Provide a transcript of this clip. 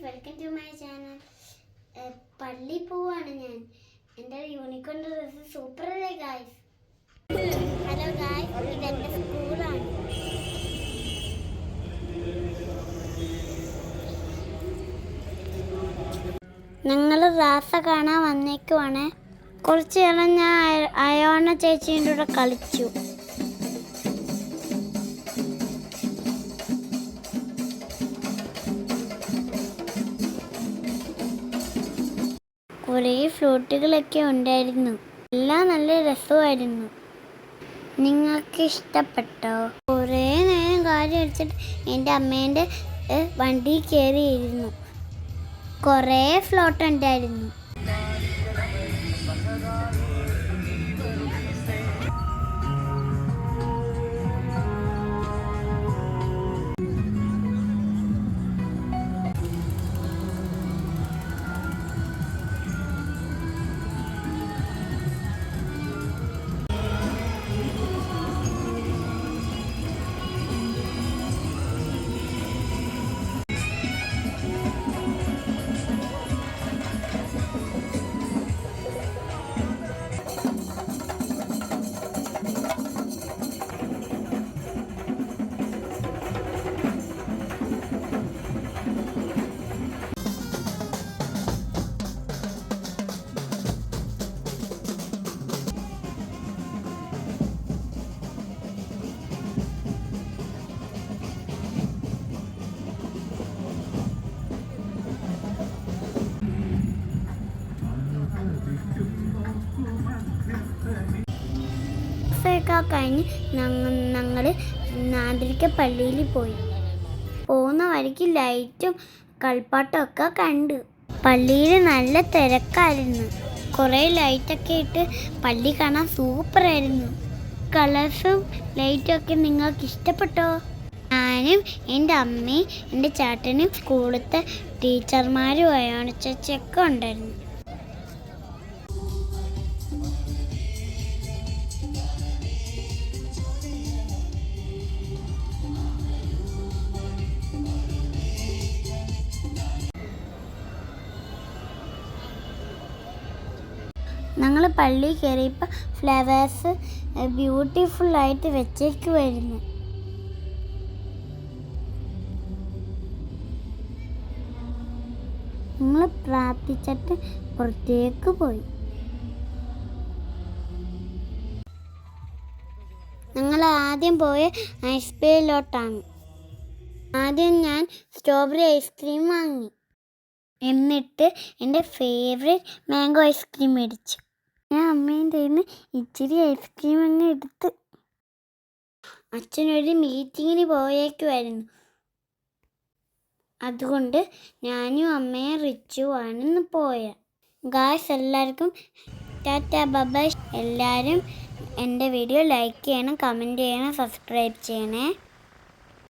Welcome to my channel. പള്ളി പോവാണ് ഞാൻ. എൻ്റെ യൂണിക്കോൺ ഡ്രസ്സ് സൂപ്പർ അല്ലേ ഗായ്സ്? ഹലോ ഗായ്സ്, ഇത് എൻ്റെ സ്കൂളാണ്. ഞങ്ങൾ റാസ കാണാൻ വന്നേക്കുവാണ്. കുറച്ച് നേരം ഞാൻ അയോണ ചേച്ചീൻ്റെ കൂടെ കളിച്ചു. കുറേ ഫ്ലൂട്ടുകളൊക്കെ ഉണ്ടായിരുന്നു. എല്ലാം നല്ല രസമായിരുന്നു. നിങ്ങൾക്ക് ഇഷ്ടപ്പെട്ടോ? കുറേ നേരം കാര്യം അടിച്ചിട്ട് എൻ്റെ അമ്മേൻ്റെ വണ്ടി കയറിയിരുന്നു. കുറേ ഫ്ലോട്ട് ഉണ്ടായിരുന്നു. കഴിഞ്ഞ് ഞങ്ങൾ നാട്ടിലേക്ക് പള്ളിയിൽ പോയി. പോകുന്ന വഴിക്ക് ലൈറ്റും കളിപ്പാട്ടം ഒക്കെ കണ്ടു. പള്ളിയിൽ നല്ല തിരക്കായിരുന്നു. കുറേ ലൈറ്റൊക്കെ ഇട്ട് പള്ളി കാണാൻ സൂപ്പറായിരുന്നു. കളേഴ്സും ലൈറ്റൊക്കെ നിങ്ങൾക്ക് ഇഷ്ടപ്പെട്ടോ? ഞാനും എൻ്റെ അമ്മയും എൻ്റെ ചേട്ടനും സ്കൂളത്തെ ടീച്ചർമാരും അയോണച്ചൊക്കെ ഉണ്ടായിരുന്നു. ഞങ്ങൾ പള്ളി കയറിയപ്പോൾ ഫ്ലവേഴ്സ് ബ്യൂട്ടിഫുള്ളായിട്ട് വെച്ചേക്കുമായിരുന്നു. ഞങ്ങൾ പ്രാർത്ഥിച്ചിട്ട് പുറത്തേക്ക് പോയി. ഞങ്ങൾ ആദ്യം പോയ ഐസ്ക്രീമിലോട്ടാണ്. ആദ്യം ഞാൻ സ്ട്രോബെറി ഐസ്ക്രീം വാങ്ങി. എന്നിട്ട് എൻ്റെ ഫേവറേറ്റ് മാംഗോ ഐസ്ക്രീം മേടിച്ചു. ഞാൻ അമ്മേൻ്റെ കയ്യിൽ നിന്ന് ഇച്ചിരി ഐസ്ക്രീം അങ്ങ് എടുത്ത്. അച്ഛനൊരു മീറ്റിങ്ങിന് പോയേക്കുമായിരുന്നു. അതുകൊണ്ട് ഞാനും അമ്മയും റിച്ചുവാണ് പോയ. ഗായ്സ്, എല്ലാവർക്കും ടാറ്റാ ബൈ. എല്ലാവരും എൻ്റെ വീഡിയോ ലൈക്ക് ചെയ്യണം, കമൻറ്റ് ചെയ്യണം, സബ്സ്ക്രൈബ് ചെയ്യണേ.